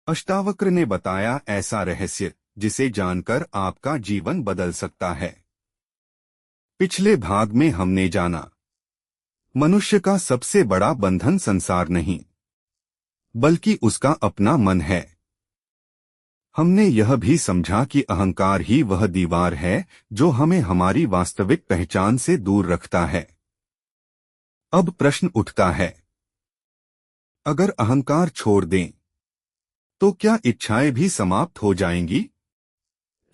अष्टावक्र ने बताया ऐसा रहस्य जिसे जानकर आपका जीवन बदल सकता है। पिछले भाग में हमने जाना, मनुष्य का सबसे बड़ा बंधन संसार नहीं बल्कि उसका अपना मन है। हमने यह भी समझा कि अहंकार ही वह दीवार है जो हमें हमारी वास्तविक पहचान से दूर रखता है। अब प्रश्न उठता है, अगर अहंकार छोड़ दें तो क्या इच्छाएं भी समाप्त हो जाएंगी?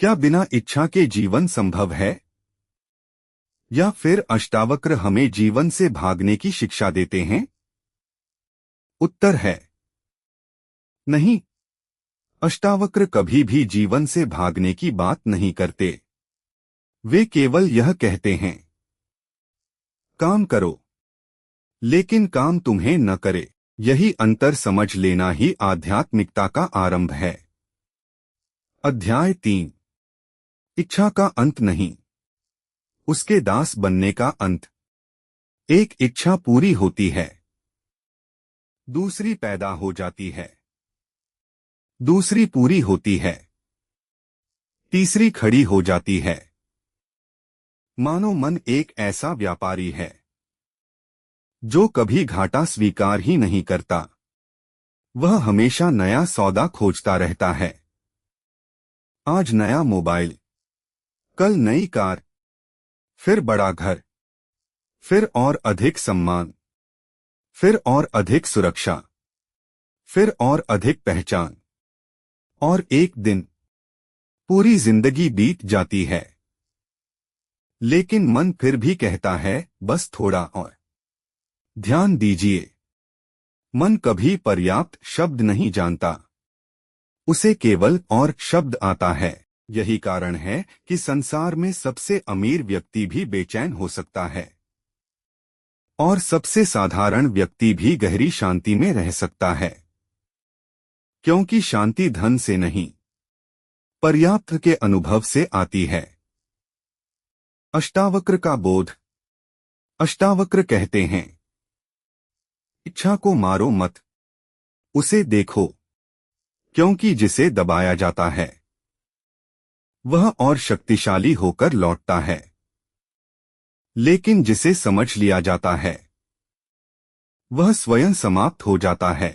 क्या बिना इच्छा के जीवन संभव है? या फिर अष्टावक्र हमें जीवन से भागने की शिक्षा देते हैं? उत्तर है नहीं। अष्टावक्र कभी भी जीवन से भागने की बात नहीं करते। वे केवल यह कहते हैं, काम करो लेकिन काम तुम्हें न करे। यही अंतर समझ लेना ही आध्यात्मिकता का आरंभ है। अध्याय 3, इच्छा का अंत नहीं, उसके दास बनने का अंत। एक इच्छा पूरी होती है, दूसरी पैदा हो जाती है, दूसरी पूरी होती है, तीसरी खड़ी हो जाती है। मानो मन एक ऐसा व्यापारी है जो कभी घाटा स्वीकार ही नहीं करता। वह हमेशा नया सौदा खोजता रहता है। आज नया मोबाइल, कल नई कार, फिर बड़ा घर, फिर और अधिक सम्मान, फिर और अधिक सुरक्षा, फिर और अधिक पहचान। और एक दिन पूरी जिंदगी बीत जाती है। लेकिन मन फिर भी कहता है, बस थोड़ा और। ध्यान दीजिए, मन कभी पर्याप्त शब्द नहीं जानता, उसे केवल और शब्द आता है। यही कारण है कि संसार में सबसे अमीर व्यक्ति भी बेचैन हो सकता है और सबसे साधारण व्यक्ति भी गहरी शांति में रह सकता है, क्योंकि शांति धन से नहीं, पर्याप्त के अनुभव से आती है। अष्टावक्र का बोध। अष्टावक्र कहते हैं, इच्छा को मारो मत, उसे देखो, क्योंकि जिसे दबाया जाता है वह और शक्तिशाली होकर लौटता है, लेकिन जिसे समझ लिया जाता है वह स्वयं समाप्त हो जाता है।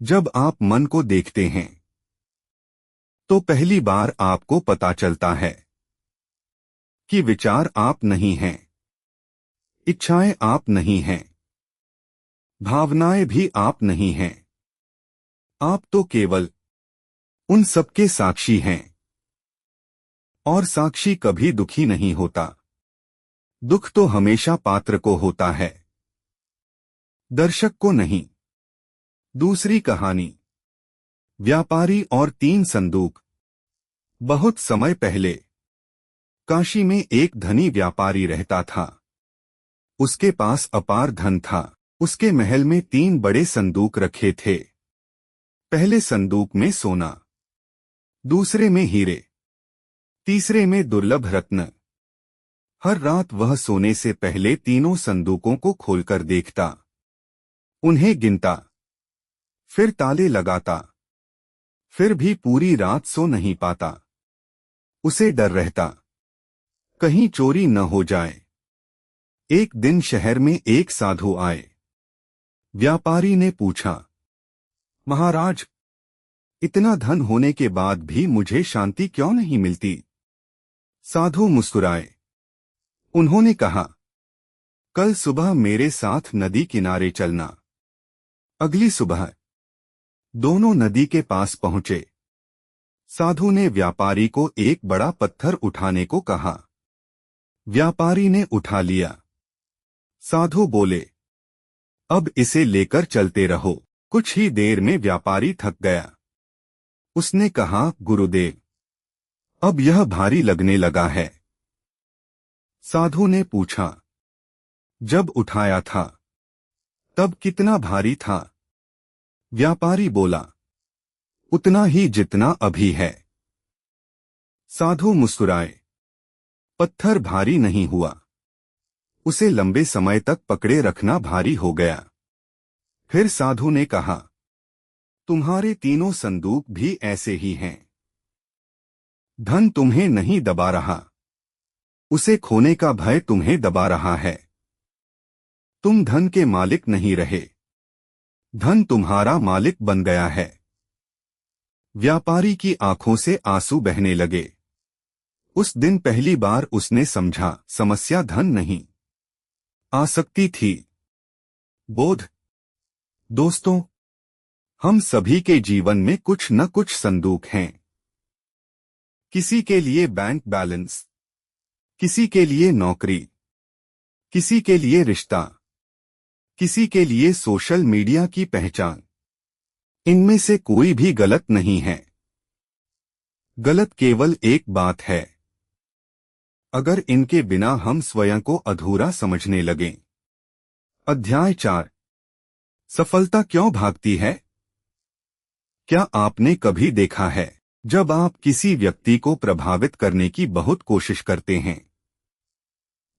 जब आप मन को देखते हैं तो पहली बार आपको पता चलता है कि विचार आप नहीं हैं, इच्छाएं आप नहीं हैं, भावनाएं भी आप नहीं हैं। आप तो केवल उन सबके साक्षी हैं। और साक्षी कभी दुखी नहीं होता। दुख तो हमेशा पात्र को होता है, दर्शक को नहीं। दूसरी कहानी, व्यापारी और 3 संदूक। बहुत समय पहले काशी में एक धनी व्यापारी रहता था। उसके पास अपार धन था। उसके महल में 3 बड़े संदूक रखे थे। पहले संदूक में सोना, दूसरे में हीरे, तीसरे में दुर्लभ रत्न। हर रात वह सोने से पहले तीनों संदूकों को खोलकर देखता, उन्हें गिनता, फिर ताले लगाता। फिर भी पूरी रात सो नहीं पाता। उसे डर रहता, कहीं चोरी न हो जाए। एक दिन शहर में एक साधु आए। व्यापारी ने पूछा, महाराज, इतना धन होने के बाद भी मुझे शांति क्यों नहीं मिलती? साधु मुस्कुराए। उन्होंने कहा, कल सुबह मेरे साथ नदी किनारे चलना। अगली सुबह दोनों नदी के पास पहुंचे। साधु ने व्यापारी को एक बड़ा पत्थर उठाने को कहा। व्यापारी ने उठा लिया। साधु बोले, अब इसे लेकर चलते रहो। कुछ ही देर में व्यापारी थक गया। उसने कहा, गुरुदेव, अब यह भारी लगने लगा है। साधु ने पूछा, जब उठाया था तब कितना भारी था? व्यापारी बोला, उतना ही जितना अभी है। साधु मुस्कुराए। पत्थर भारी नहीं हुआ, उसे लंबे समय तक पकड़े रखना भारी हो गया। फिर साधु ने कहा, तुम्हारे तीनों संदूक भी ऐसे ही हैं। धन तुम्हें नहीं दबा रहा, उसे खोने का भय तुम्हें दबा रहा है। तुम धन के मालिक नहीं रहे, धन तुम्हारा मालिक बन गया है। व्यापारी की आंखों से आंसू बहने लगे। उस दिन पहली बार उसने समझा, समस्या धन नहीं, आसक्ति थी। बोध। दोस्तों, हम सभी के जीवन में कुछ न कुछ संदूक हैं। किसी के लिए बैंक बैलेंस, किसी के लिए नौकरी, किसी के लिए रिश्ता, किसी के लिए सोशल मीडिया की पहचान। इनमें से कोई भी गलत नहीं है। गलत केवल एक बात है, अगर इनके बिना हम स्वयं को अधूरा समझने लगें। अध्याय 4। सफलता क्यों भागती है? क्या आपने कभी देखा है, जब आप किसी व्यक्ति को प्रभावित करने की बहुत कोशिश करते हैं,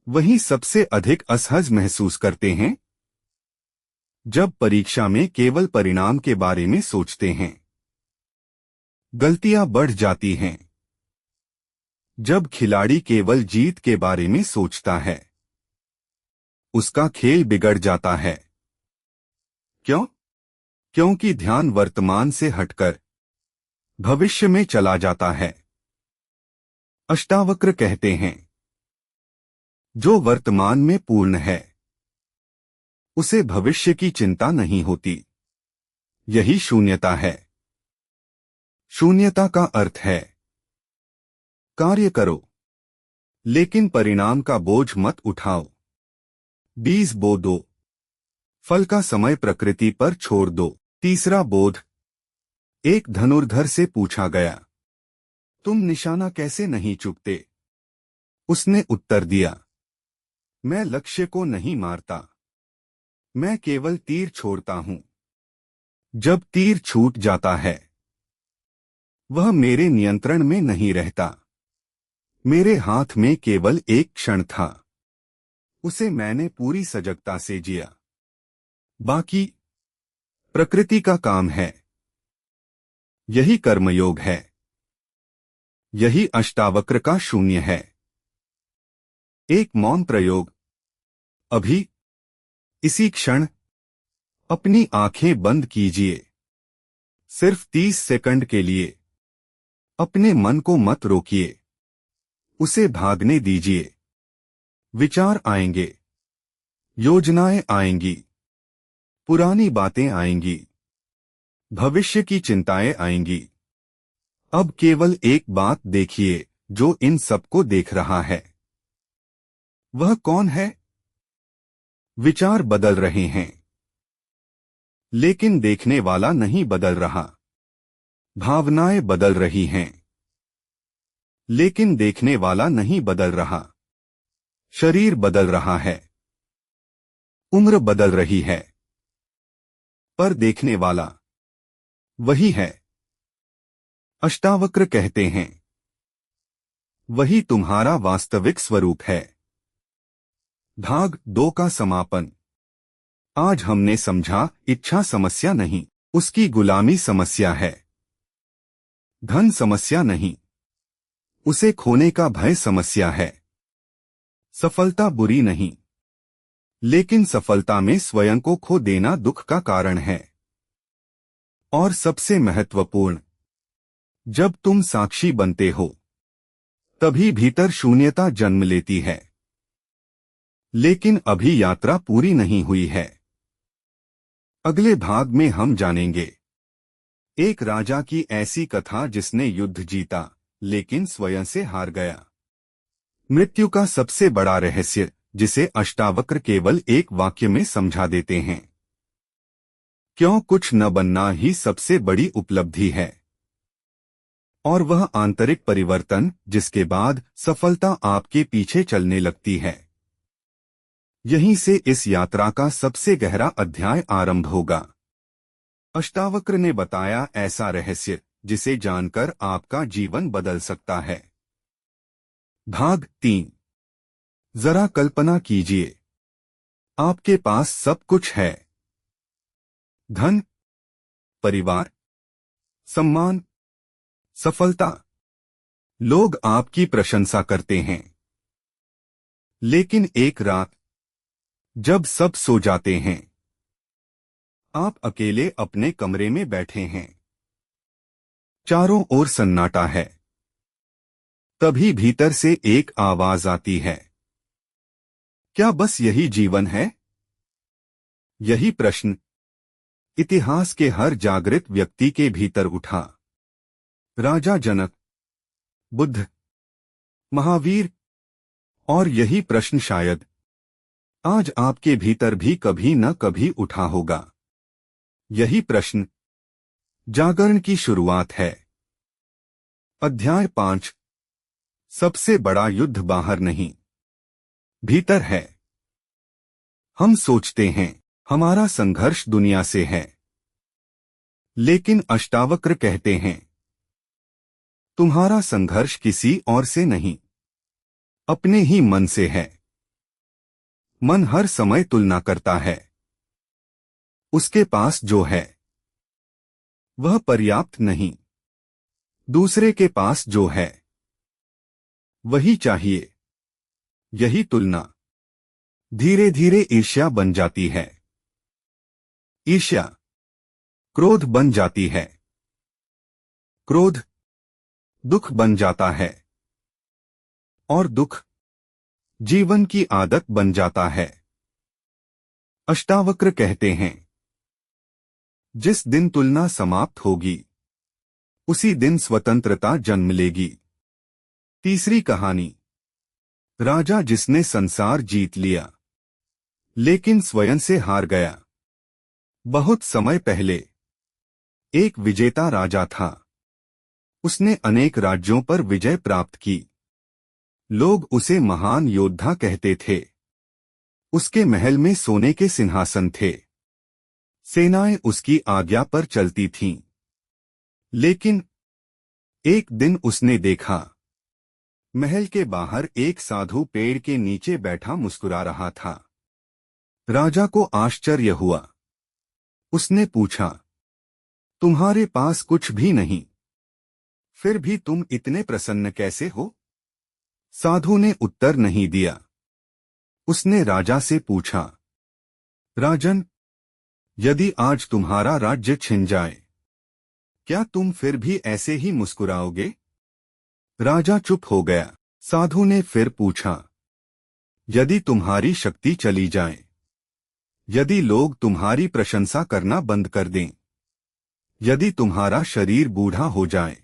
वहीं सबसे अधिक असहज महसूस करते हैं? जब परीक्षा में केवल परिणाम के बारे में सोचते हैं, गलतियां बढ़ जाती हैं। जब खिलाड़ी केवल जीत के बारे में सोचता है, उसका खेल बिगड़ जाता है। क्यों? क्योंकि ध्यान वर्तमान से हटकर भविष्य में चला जाता है। अष्टावक्र कहते हैं, जो वर्तमान में पूर्ण है, उसे भविष्य की चिंता नहीं होती। यही शून्यता है। शून्यता का अर्थ है, कार्य करो, लेकिन परिणाम का बोझ मत उठाओ। बीज बो दो, फल का समय प्रकृति पर छोड़ दो। तीसरा बोध। एक धनुर्धर से पूछा गया, तुम निशाना कैसे नहीं चूकते? उसने उत्तर दिया, मैं लक्ष्य को नहीं मारता, मैं केवल तीर छोड़ता हूं। जब तीर छूट जाता है, वह मेरे नियंत्रण में नहीं रहता। मेरे हाथ में केवल एक क्षण था, उसे मैंने पूरी सजगता से जिया। बाकी प्रकृति का काम है। यही कर्मयोग है। यही अष्टावक्र का शून्य है। एक मौन प्रयोग। अभी, इसी क्षण, अपनी आंखें बंद कीजिए। सिर्फ 30 सेकंड के लिए। अपने मन को मत रोकिए, उसे भागने दीजिए। विचार आएंगे, योजनाएं आएंगी, पुरानी बातें आएंगी, भविष्य की चिंताएं आएंगी। अब केवल एक बात देखिए, जो इन सबको देख रहा है। वह कौन है? विचार बदल रहे हैं, लेकिन देखने वाला नहीं बदल रहा। भावनाएं बदल रही हैं, लेकिन देखने वाला नहीं बदल रहा। शरीर बदल रहा है, उम्र बदल रही है, पर देखने वाला वही है। अष्टावक्र कहते हैं, वही तुम्हारा वास्तविक स्वरूप है। भाग 2 का समापन। आज हमने समझा, इच्छा समस्या नहीं, उसकी गुलामी समस्या है। धन समस्या नहीं, उसे खोने का भय समस्या है। सफलता बुरी नहीं, लेकिन सफलता में स्वयं को खो देना दुख का कारण है। और सबसे महत्वपूर्ण, जब तुम साक्षी बनते हो, तभी भीतर शून्यता जन्म लेती है। लेकिन अभी यात्रा पूरी नहीं हुई है। अगले भाग में हम जानेंगे एक राजा की ऐसी कथा जिसने युद्ध जीता, लेकिन स्वयं से हार गया। मृत्यु का सबसे बड़ा रहस्य, जिसे अष्टावक्र केवल एक वाक्य में समझा देते हैं। क्यों कुछ न बनना ही सबसे बड़ी उपलब्धि है। और वह आंतरिक परिवर्तन, जिसके बाद सफलता आपके पीछे चलने लगती है। यहीं से इस यात्रा का सबसे गहरा अध्याय आरंभ होगा। अष्टावक्र ने बताया ऐसा रहस्य, जिसे जानकर आपका जीवन बदल सकता है। भाग 3। जरा कल्पना कीजिए, आपके पास सब कुछ है। धन, परिवार, सम्मान, सफलता। लोग आपकी प्रशंसा करते हैं। लेकिन एक रात, जब सब सो जाते हैं, आप अकेले अपने कमरे में बैठे हैं। चारों ओर सन्नाटा है। तभी भीतर से एक आवाज आती है, क्या बस यही जीवन है? यही प्रश्न इतिहास के हर जागृत व्यक्ति के भीतर उठा। राजा जनक, बुद्ध, महावीर, और यही प्रश्न शायद आज आपके भीतर भी कभी न कभी उठा होगा। यही प्रश्न जागरण की शुरुआत है। अध्याय 5। सबसे बड़ा युद्ध बाहर नहीं, भीतर है। हम सोचते हैं हमारा संघर्ष दुनिया से है, लेकिन अष्टावक्र कहते हैं तुम्हारा संघर्ष किसी और से नहीं, अपने ही मन से है। मन हर समय तुलना करता है। उसके पास जो है वह पर्याप्त नहीं, दूसरे के पास जो है वही चाहिए। यही तुलना धीरे धीरे ईर्ष्या बन जाती है। ईर्ष्या क्रोध बन जाती है। क्रोध दुख बन जाता है। और दुख जीवन की आदत बन जाता है। अष्टावक्र कहते हैं जिस दिन तुलना समाप्त होगी उसी दिन स्वतंत्रता जन्म लेगी। तीसरी कहानी, राजा जिसने संसार जीत लिया लेकिन स्वयं से हार गया। बहुत समय पहले एक विजेता राजा था। उसने अनेक राज्यों पर विजय प्राप्त की। लोग उसे महान योद्धा कहते थे। उसके महल में सोने के सिंहासन थे। सेनाएं उसकी आज्ञा पर चलती थीं। लेकिन एक दिन उसने देखा, महल के बाहर एक साधु पेड़ के नीचे बैठा मुस्कुरा रहा था। राजा को आश्चर्य हुआ। उसने पूछा, तुम्हारे पास कुछ भी नहीं, फिर भी तुम इतने प्रसन्न कैसे हो? साधु ने उत्तर नहीं दिया। उसने राजा से पूछा, राजन, यदि आज तुम्हारा राज्य छिन जाए, क्या तुम फिर भी ऐसे ही मुस्कुराओगे? राजा चुप हो गया। साधु ने फिर पूछा, यदि तुम्हारी शक्ति चली जाए, यदि लोग तुम्हारी प्रशंसा करना बंद कर दें, यदि तुम्हारा शरीर बूढ़ा हो जाए,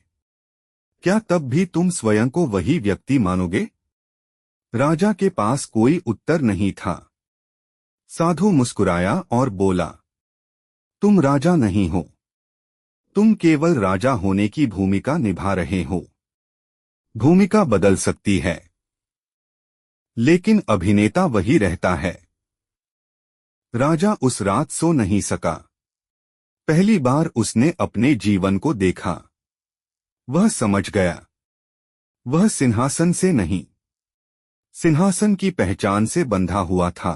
क्या तब भी तुम स्वयं को वही व्यक्ति मानोगे? राजा के पास कोई उत्तर नहीं था। साधु मुस्कुराया और बोला, तुम राजा नहीं हो, तुम केवल राजा होने की भूमिका निभा रहे हो। भूमिका बदल सकती है, लेकिन अभिनेता वही रहता है। राजा उस रात सो नहीं सका। पहली बार उसने अपने जीवन को देखा। वह समझ गया, वह सिंहासन से नहीं, सिंहासन की पहचान से बंधा हुआ था।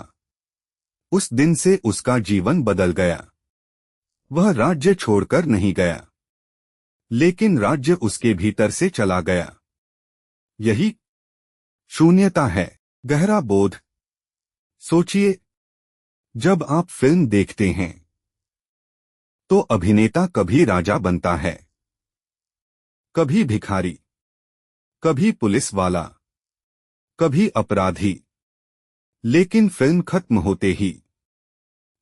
उस दिन से उसका जीवन बदल गया। वह राज्य छोड़कर नहीं गया, लेकिन राज्य उसके भीतर से चला गया। यही शून्यता है। गहरा बोध। सोचिए, जब आप फिल्म देखते हैं तो अभिनेता कभी राजा बनता है, कभी भिखारी, कभी पुलिस वाला, कभी अपराधी। लेकिन फिल्म खत्म होते ही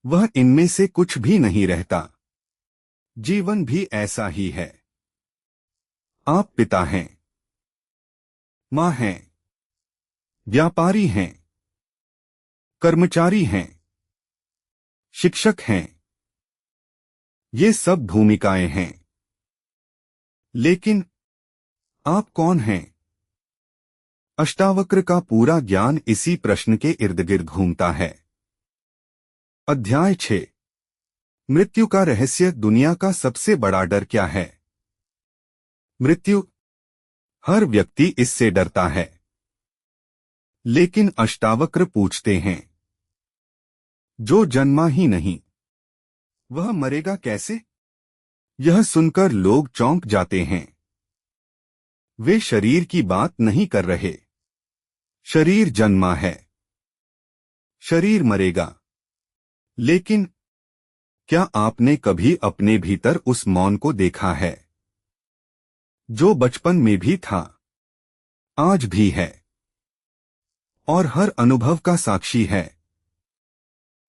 वह इनमें से कुछ भी नहीं रहता। जीवन भी ऐसा ही है। आप पिता हैं, मां हैं, व्यापारी हैं, कर्मचारी हैं, शिक्षक हैं। ये सब भूमिकाएं हैं। लेकिन आप कौन हैं? अष्टावक्र का पूरा ज्ञान इसी प्रश्न के इर्द गिर्द घूमता है। अध्याय 6। मृत्यु का रहस्य। दुनिया का सबसे बड़ा डर क्या है? मृत्यु। हर व्यक्ति इससे डरता है। लेकिन अष्टावक्र पूछते हैं, जो जन्मा ही नहीं, वह मरेगा कैसे? यह सुनकर लोग चौंक जाते हैं। वे शरीर की बात नहीं कर रहे। शरीर जन्मा है, शरीर मरेगा। लेकिन क्या आपने कभी अपने भीतर उस मौन को देखा है, जो बचपन में भी था, आज भी है और हर अनुभव का साक्षी है?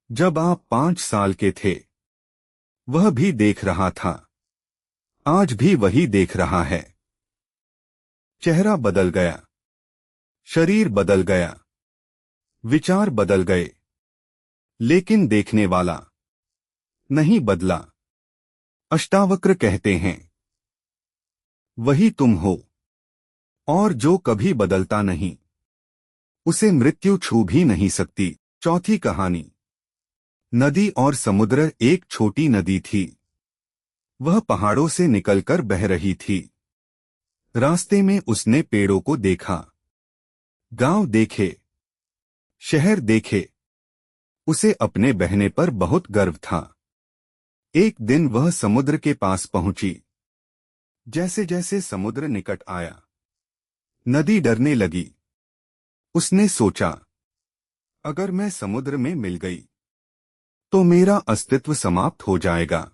जब आप 5 साल के थे, वह भी देख रहा था, आज भी वही देख रहा है। चेहरा बदल गया, शरीर बदल गया, विचार बदल गए, लेकिन देखने वाला नहीं बदला। अष्टावक्र कहते हैं, वही तुम हो, और जो कभी बदलता नहीं, उसे मृत्यु छू भी नहीं सकती। चौथी कहानी। नदी और समुद्र। एक छोटी नदी थी। वह पहाड़ों से निकलकर बह रही थी। रास्ते में उसने पेड़ों को देखा, गांव देखे, शहर देखे। उसे अपने बहने पर बहुत गर्व था। एक दिन वह समुद्र के पास पहुंची। जैसे जैसे समुद्र निकट आया, नदी डरने लगी। उसने सोचा, अगर मैं समुद्र में मिल गई तो मेरा अस्तित्व समाप्त हो जाएगा।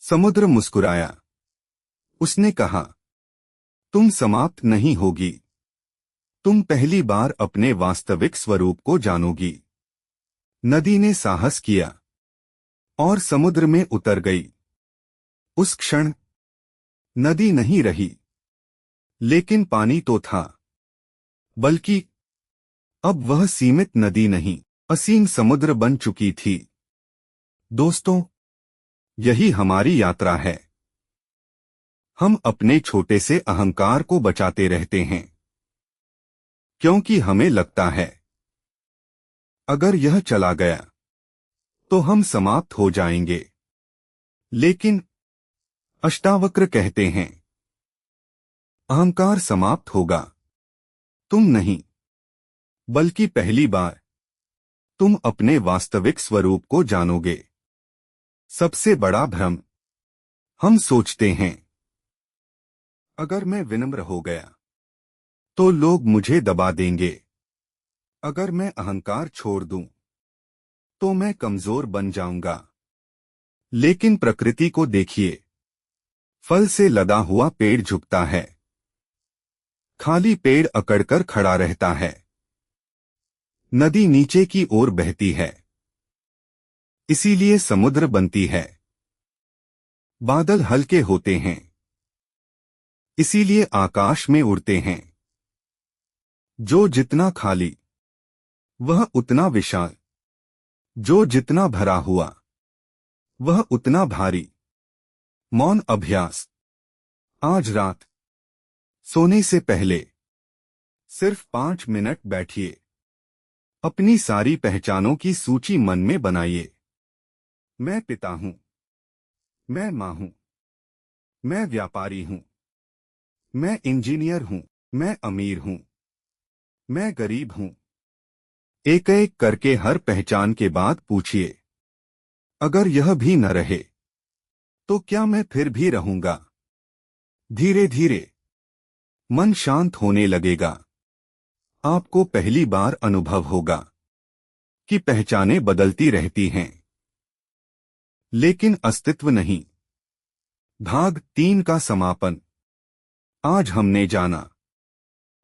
समुद्र मुस्कुराया। उसने कहा, तुम समाप्त नहीं होगी। तुम पहली बार अपने वास्तविक स्वरूप को जानोगी। नदी ने साहस किया और समुद्र में उतर गई। उस क्षण नदी नहीं रही, लेकिन पानी तो था। बल्कि अब वह सीमित नदी नहीं, असीम समुद्र बन चुकी थी। दोस्तों, यही हमारी यात्रा है। हम अपने छोटे से अहंकार को बचाते रहते हैं, क्योंकि हमें लगता है, अगर यह चला गया तो हम समाप्त हो जाएंगे। लेकिन अष्टावक्र कहते हैं, अहंकार समाप्त होगा, तुम नहीं। बल्कि पहली बार तुम अपने वास्तविक स्वरूप को जानोगे। सबसे बड़ा भ्रम, हम सोचते हैं, अगर मैं विनम्र हो गया तो लोग मुझे दबा देंगे। अगर मैं अहंकार छोड़ दूं तो मैं कमजोर बन जाऊंगा। लेकिन प्रकृति को देखिए, फल से लदा हुआ पेड़ झुकता है, खाली पेड़ अकड़कर खड़ा रहता है। नदी नीचे की ओर बहती है, इसीलिए समुद्र बनती है। बादल हल्के होते हैं, इसीलिए आकाश में उड़ते हैं। जो जितना खाली, वह उतना विशाल। जो जितना भरा हुआ, वह उतना भारी। मौन अभ्यास। आज रात सोने से पहले सिर्फ 5 मिनट बैठिए। अपनी सारी पहचानों की सूची मन में बनाइए। मैं पिता हूं, मैं मां हूं, मैं व्यापारी हूं, मैं इंजीनियर हूं, मैं अमीर हूं, मैं गरीब हूं। एक एक करके हर पहचान के बाद पूछिए, अगर यह भी न रहे तो क्या मैं फिर भी रहूंगा? धीरे धीरे मन शांत होने लगेगा। आपको पहली बार अनुभव होगा कि पहचानें बदलती रहती हैं, लेकिन अस्तित्व नहीं। भाग 3 का समापन। आज हमने जाना,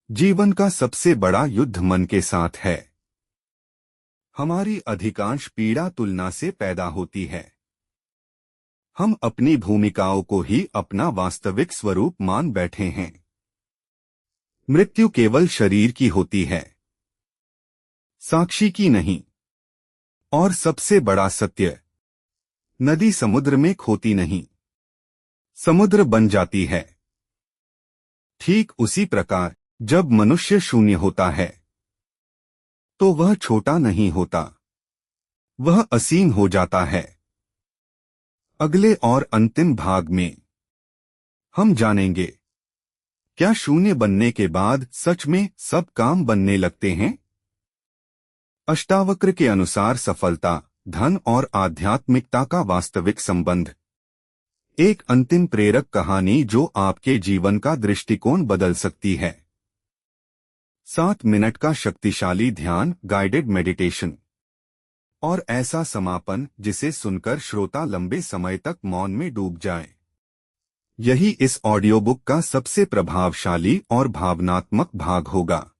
जीवन का सबसे बड़ा युद्ध मन के साथ है। हमारी अधिकांश पीड़ा तुलना से पैदा होती है। हम अपनी भूमिकाओं को ही अपना वास्तविक स्वरूप मान बैठे हैं। मृत्यु केवल शरीर की होती है, साक्षी की नहीं। और सबसे बड़ा सत्य, नदी समुद्र में खोती नहीं, समुद्र बन जाती है। ठीक उसी प्रकार जब मनुष्य शून्य होता है तो वह छोटा नहीं होता, वह असीम हो जाता है। अगले और अंतिम भाग में हम जानेंगे, क्या शून्य बनने के बाद सच में सब काम बनने लगते हैं? अष्टावक्र के अनुसार सफलता, धन और आध्यात्मिकता का वास्तविक संबंध। एक अंतिम प्रेरक कहानी जो आपके जीवन का दृष्टिकोण बदल सकती है। 7 मिनट का शक्तिशाली ध्यान, गाइडेड मेडिटेशन, और ऐसा समापन जिसे सुनकर श्रोता लंबे समय तक मौन में डूब जाए। यही इस ऑडियो बुक का सबसे प्रभावशाली और भावनात्मक भाग होगा।